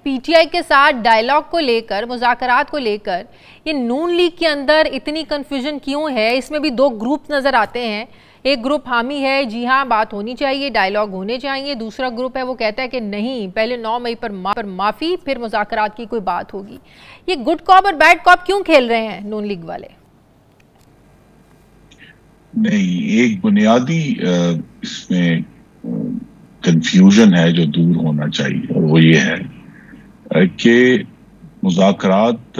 PTI के साथ dialogue को लेकर, मुज़ाकरात को लेकर ये नून लीग के अंदर इतनी कंफ्यूजन क्यों है? इसमें भी दो ग्रुप नजर आते हैं। एक ग्रुप हामी है, जी हाँ बात होनी चाहिए, डायलॉग होने चाहिए। दूसरा ग्रुप है वो कहता है कि नहीं, पहले 9 मई पर माफी, फिर मुज़ाकरात की कोई बात होगी। ये गुड कॉप और बैड कॉप क्यों खेल रहे हैं नून लीग वाले? नहीं, एक बुनियादी इसमें कंफ्यूजन है जो दूर होना चाहिए, और वो ये है कि मुज़ाकरात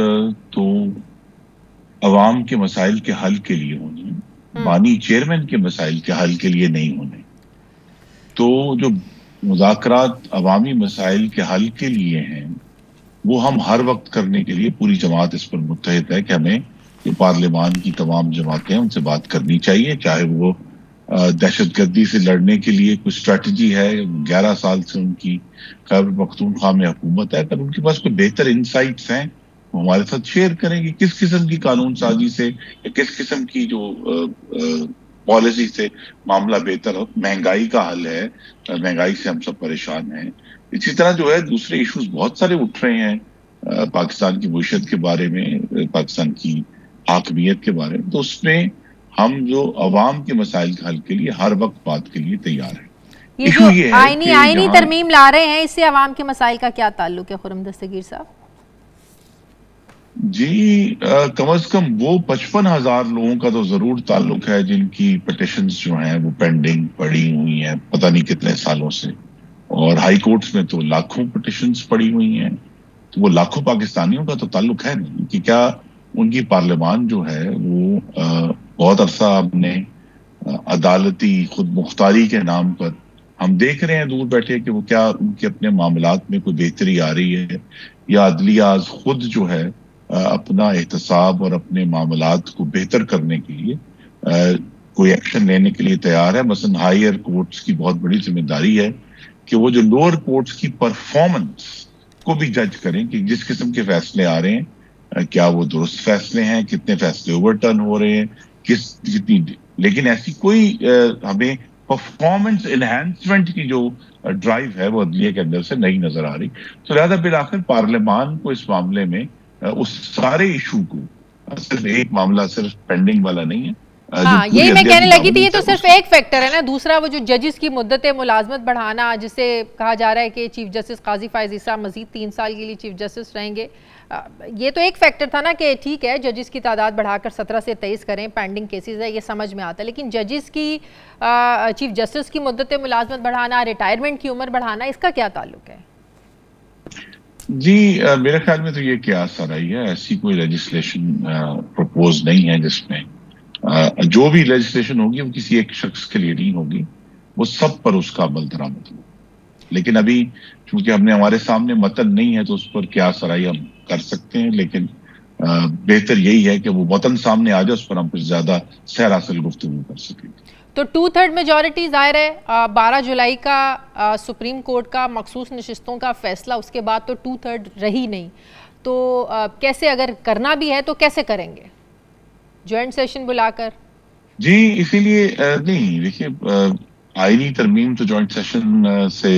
तो अवाम के मसाइल के हल के लिए होने, बानी चेयरमैन के मसाइल के हल के लिए नहीं होने। तो जो मुज़ाकरात अवामी मसाइल के हल के लिए हैं, वो हम हर वक्त करने के लिए पूरी जमात इस पर मुत्तहिद है कि हमें जो पार्लियामान की तमाम जमातें हैं उनसे बात करनी चाहिए। चाहे वो दहशतगर्दी से लड़ने के लिए कुछ स्ट्रैटेजी है, 11 साल से उनकी खैबर पख्तूनख्वा में हुकूमत है, अगर उनके पास कोई बेहतर इंसाइट्स हैं वो हमारे साथ शेयर करेंगे। किस किस्म की कानून साजी से या किस किस्म की जो पॉलिसी से मामला बेहतर हो। महंगाई का हल है, महंगाई से हम सब परेशान हैं। इसी तरह जो है दूसरे इश्यूज बहुत सारे उठ रहे हैं पाकिस्तान की मुईशत के बारे में, पाकिस्तान की हाकमियत के बारे में। तो उसमें हम जो अवाम के मसाइल के हल के लिए हर वक्त बात के लिए तैयार हैं। ये जो आईनी तरमीम ला रहे हैं, इससे अवाम के मसाइल का क्या ताल्लुक है खुर्रम दस्तगीर साहब? जी, कम से कम वो 55,000 लोगों का तो जरूर ताल्लुक है जिनकी पिटिशंस जो हैं वो पेंडिंग पड़ी हुई हैं पता नहीं कितने सालों से, और हाई कोर्ट्स में तो लाखों पिटिशंस पड़ी हुई हैं। तो वो लाखों पाकिस्तानियों का तो ताल्लुक है नहीं कि क्या उनकी पार्लियामान जो है वो बहुत अरसा हमने अदालती खुद मुख्तारी के नाम पर हम देख रहे हैं दूर बैठे कि वो क्या उनके अपने मामलात में कोई बेहतरी आ रही है, या अदलिया खुद जो है अपना एहतसाब और अपने मामलात को बेहतर करने के लिए कोई एक्शन लेने के लिए तैयार है। मसलन हायर कोर्ट्स की बहुत बड़ी जिम्मेदारी है कि वो जो लोअर कोर्ट्स की परफॉर्मेंस को भी जज करें कि जिस किस्म के फैसले आ रहे हैं क्या वो दुरुस्त फैसले हैं, कितने फैसले ओवरटर्न हो रहे हैं, कितनी। लेकिन ऐसी कोई हमें परफॉर्मेंस एनहांसमेंट की जो ड्राइव है वो अदलिया के अंदर से नहीं नजर आ रही। तो लिहाजा बिलाखिर पार्लियामान को इस मामले में उस सारे इशू को, सिर्फ एक मामला सिर्फ पेंडिंग वाला नहीं है। हाँ, यही मैं कहने लगी थी, ये तो सिर्फ एक फैक्टर है ना। दूसरा वो जो जजेस की मुद्दत मुलाजमत बढ़ाना, जिसे कहा जा रहा है कि चीफ जस्टिस काजी फायज ईसा मजीद 3 साल के लिए चीफ जस्टिस रहेंगे, ये तो एक फैक्टर था ना कि ठीक है जजेस की तादाद बढ़ाकर 17 से 23 करें, पेंडिंग केसेस है, ये समझ में आता है। लेकिन जजेस की चीफ जस्टिस की मुद्दत मुलाजमत बढ़ाना, रिटायरमेंट की उम्र बढ़ाना, इसका क्या ताल्लुक है? जी, मेरे ख्याल में तो ये क्यास आ रही है, ऐसी कोई लेजिस्लेशन प्रपोज नहीं है जिसमें जो भी लेजिस्लेशन होगी वो किसी एक शख्स के लिए नहीं होगी, वो सब पर उसका अमल दरामद हो। लेकिन अभी चूंकि हमने हमारे सामने मतन नहीं है तो उस पर क्या सराई हम कर सकते हैं, लेकिन बेहतर यही है कि वो वतन सामने आ जाए, उस पर हम कुछ ज्यादा सहरासल गुफ्तगू कर सकेंगे। तो 2/3 मेजॉरिटी जाहिर है 12 जुलाई का सुप्रीम कोर्ट का मखसूस नशिस्तों का फैसला, उसके बाद तो 2/3 रही नहीं। तो कैसे, अगर करना भी है तो कैसे करेंगे? ज्वाइंट सेशन बुलाकर? जी इसीलिए नहीं, देखिए आईनी तरमीम तो ज्वाइंट सेशन से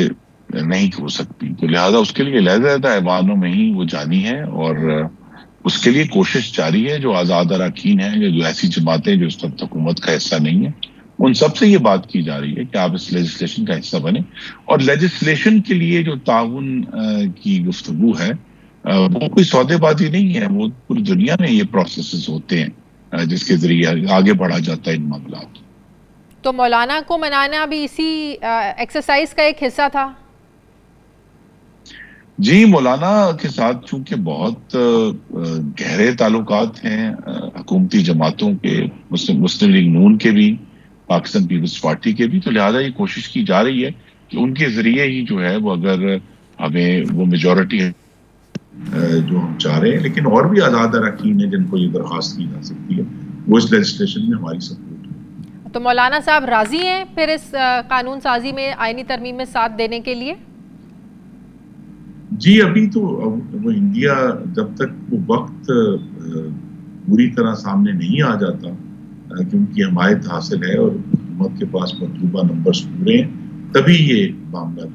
नहीं हो सकती, तो लिहाजा उसके लिए लहदा ऐवानों में ही वो जानी है, और उसके लिए कोशिश जारी है। जो आज़ाद अरकान हैं, जो ऐसी जमातें जो इस वक्त हुकूमत का हिस्सा नहीं है, उन सबसे ये बात की जा रही है कि आप इस लेजिस्लेशन का हिस्सा बने। और लेजिस्लेशन के लिए जो ताउन की गुफ्तगू है वो कोई सौदेबाजी नहीं है, वो पूरी दुनिया में ये प्रोसेसेस होते हैं जिसके जरिए आगे बढ़ा जाता है इन मामलों। तो मौलाना को मनाना भी इसी एक्सरसाइज का एक हिस्सा था? जी, मौलाना के साथ चूंकि बहुत गहरे ताल्लुकात हैं हुकूमती जमातों के, मुस्लिम लीग नून के भी, पाकिस्तान पीपल्स पार्टी के भी, तो लिहाजा ये कोशिश की जा रही है कि उनके जरिए ही जो है वो, अगर हमें वो मेजॉरिटी जो हम चाह रहे हैं, लेकिन और भी आज़ाद अरकान है जिनको ये दरख्वास्त की जा सकती है, वो इस लेजिस्लेशन में हमारी सपोर्ट है। तो मौलाना साहब राजी हैं फिर इस कानून साजी में, आईनी तरमीम में साथ देने के लिए? जी, अभी तो वो इंडिया, जब तक वो वक्त पूरी तरह सामने नहीं आ जाता क्योंकि हमायत हासिल है और हुकूमत के पास मतलूबा नंबर्स पूरे हैं, तभी ये मामला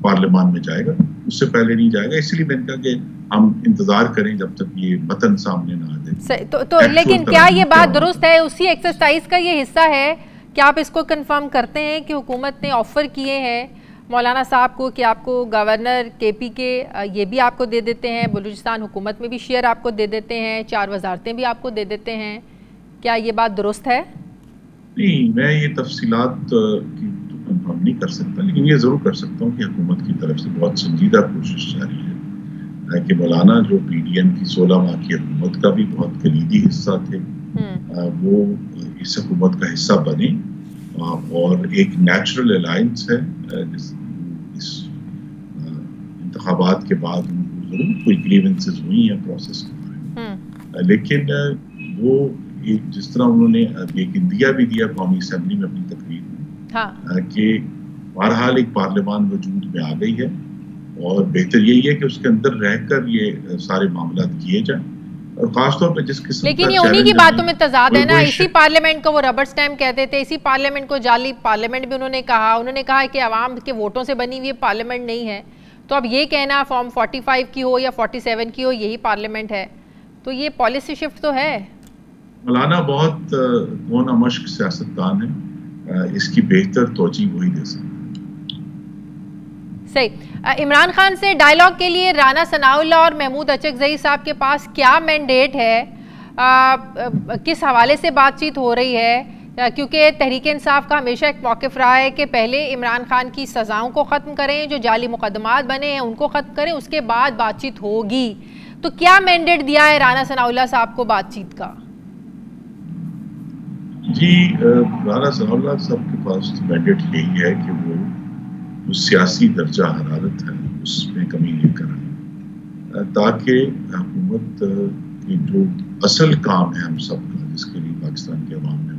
पार्लियामान में जाएगा, उससे पहले नहीं जाएगा। इसलिए मैंने कहा कि हम इंतजार करें जब तक ये मतन सामने ना आ जाए। तो लेकिन क्या ये बात दुरुस्त है, उसी एक्सरसाइज का ये हिस्सा है कि आप इसको कंफर्म करते हैं कि हुकूमत ने ऑफर किए हैं मौलाना साहब को कि आपको गवर्नर केपी के ये भी आपको दे देते हैं, बलूचिस्तान हुकूमत में भी शेयर आपको दे देते हैं, 4 वजारतें भी आपको दे देते हैं, क्या ये बात दुरुस्त है? नहीं, मैं ये तफसीलात की तो कंफर्म नहीं कर सकता, लेकिन ये जरूर कर सकता हूँ कि हुकूमत की तरफ से बहुत संजीदा कोशिश जारी है कि मौलाना जो PDM की 16 माह की हुकूमत का भी बहुत कलीदी हिस्सा थे, वो इस हुकूमत का हिस्सा बने और एक नेचुरल अलायंस है। इस इंतखाबात के बाद उनको जरूर कोई ग्रीवेंसेस हुई हैं प्रोसेस में, लेकिन वो एक जिस तरह उन्होंने एक इंदिया भी दिया कौमी असेंबली में अपनी तकरीर में, कि बहरहाल एक पार्लियामान वजूद में आ गई है और बेहतर यही है कि उसके अंदर रहकर ये सारे मामला किए जाएं, और खासतौर पर जिस किस्म लेकिन ये उन्हीं की बातों में तजाद है ना। इसी पार्लियामेंट को वो रबर स्टैम्प कहते थे, इसी पार्लियामेंट को जाली पार्लियामेंट भी उन्होंने कहा कि अवाम के वोटों से बनी हुई पार्लियामेंट नहीं है। तो अब ये कहना फॉर्म 45 की हो या 47 की हो, यही पार्लियामेंट है, तो ये पॉलिसी शिफ्ट तो है। मौलाना बहुत कौन मश्क सियासतदान है, इसकी बेहतर तोजी वही दे सकते। सही। इमरान खान से डायलॉग के लिए राना सनाउल्लाह और महमूद अचकजई साहब के पास क्या मैंडेट है, किस हवाले से बातचीत हो रही है? क्योंकि तहरीक इंसाफ का हमेशा एक मौक़िफ़ रहा है कि पहले इमरान खान की सज़ाओं को ख़त्म करें, जो जाली मुकदमात बने हैं उनको ख़त्म करें, उसके बाद बातचीत होगी। तो क्या मैंडेट दिया है राना सनाउल्लाह साहब को बातचीत का? जी, राना सनाउल्लाह साहब के पास मैंडेट यही है कि वो सियासी दर्जा हरारत है उसमें कमी नहीं करें, ताकि हुकूमत की जो असल काम है हम सब का, जिसके लिए पाकिस्तान के अवाम ने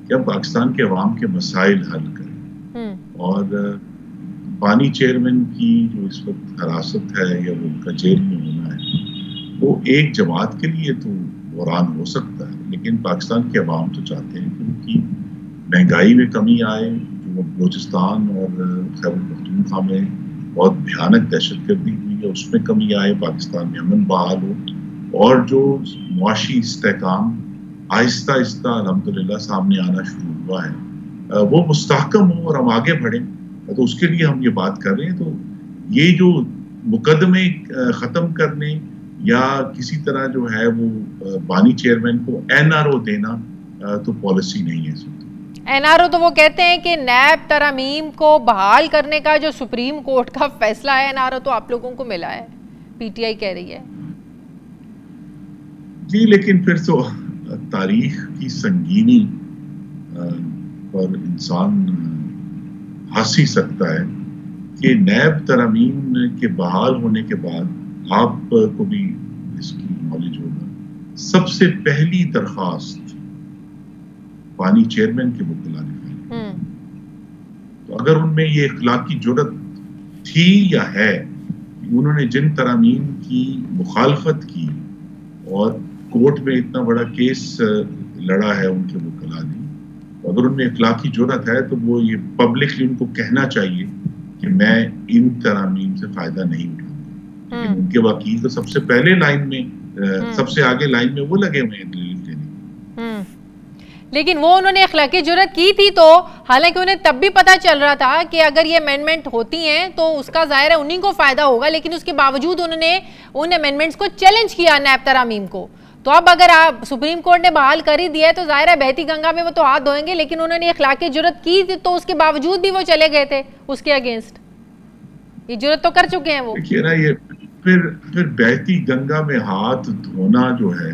कि हम पाकिस्तान के अवाम के मसाइल हल करें। और पानी चेयरमैन की जो इस वक्त हिरासत है या वो उनका जेल में होना है, वो एक जमात के लिए तो बुरान हो सकता है, लेकिन पाकिस्तान के अवाम तो चाहते हैं कि उनकी महंगाई में कमी आए, जो बलूचिस्तान और खैबर पख्तूनख्वा में बहुत भयानक दहशतगर्दी हुई है उसमें कमी आए, पाकिस्तान में अमन बहाल हो, और जो मुआशी इस्तेहकाम आहिस्ता आहिस्ता अल्हम्दुलिल्लाह सामने आना शुरू हुआ है वो मुस्तहकम हो और हम आगे बढ़ें। तो उसके लिए हम ये बात कर रहे हैं। तो ये जो मुकदमे ख़त्म करने या किसी तरह जो है वो बानी चेयरमैन को NRO देना तो पॉलिसी नहीं है। NRO तो वो कहते हैं कि नैब तरमीम को बहाल करने का जो सुप्रीम कोर्ट का फैसला है, NRO तो आप लोगों को मिला है, PTI कह रही है। जी, लेकिन फिर तो तारीख की संगीनी पर इंसान हंस ही सकता है कि नैब तरमीम के बहाल होने के बाद आपको भी इसकी नॉलेज होगा, सबसे पहली दरखास्त पानी चेयरमैन के वकील ने, तो अगर उनमें ये इखलाकी जुर्रत थी या है, उन्होंने जिन तरमीम की मुखालफत की और कोर्ट में इतना बड़ा केस लड़ा है उनके वकील ने, अगर उनमें इखलाकी जुर्रत है तो वो ये पब्लिकली उनको कहना चाहिए कि मैं इन तरमीम से फायदा नहीं उठाऊंगा। लेकिन उनके वकील तो सबसे पहले लाइन में सबसे आगे लाइन में वो लगे हुए हैं दलील देने। लेकिन वो उन्होंने अखलाकी जुर्रत की थी, तो हालांकि उन्हें तब भी पता चल रहा था कि अगर ये अमेंडमेंट होती हैं तो उसका जाहिर है उन्हीं को फायदा होगा, लेकिन उसके बावजूद उन्होंने उन अमेंडमेंट्स को चैलेंज किया नैब तरामीम को। तो अब अगर आप सुप्रीम कोर्ट ने बहाल कर ही दिया है तो जाहिर है बहती गंगा में वो तो हाथ धोएंगे, लेकिन उन्होंने अखलाकी जुर्रत की थी तो उसके बावजूद भी वो चले गए थे उसके अगेंस्ट। ये जुर्रत तो कर चुके हैं वो। देखिए ना, ये फिर बहती गंगा में हाथ धोना जो है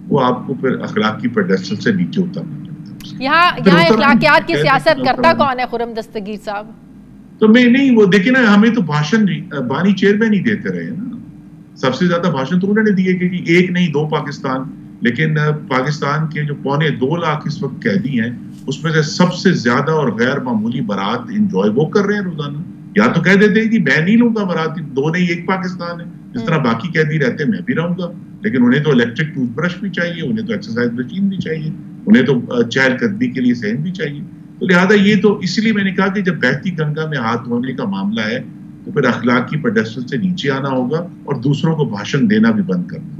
वो आपको फिर अखलाकी पेडेस्टल से नीचे उतरना पड़ता है। यहाँ अखलाकियात की सियासत करता कौन है खुर्रम दस्तगीर साहब? तो मैं नहीं, वो देखिए ना, हमें तो भाषण बानी चेयरमैन ही देते रहे ना, सबसे ज्यादा भाषण तो उन्होंने दिए कि एक नहीं 2 पाकिस्तान, लेकिन पाकिस्तान के जो 2.25 लाख इस वक्त कैदी हैं उसमें से सबसे ज्यादा और गैर मामूली बारात इंजॉय वो कर रहे हैं रोजाना। या तो कह देते हैं कि मैं नहीं लूंगा बारात, 2 नहीं 1 पाकिस्तान है, जिस तरह बाकी कैदी रहते हैं मैं भी रहूंगा, लेकिन उन्हें तो इलेक्ट्रिक टूथब्रश भी चाहिए, उन्हें तो एक्सरसाइज मशीन भी चाहिए, उन्हें तो चहलकदमी के लिए सहन भी चाहिए। तो लिहाजा ये तो इसलिए मैंने कहा कि जब बहती गंगा में हाथ धोने का मामला है तो फिर अखलाकी पेडेस्टल से नीचे आना होगा और दूसरों को भाषण देना भी बंद करना।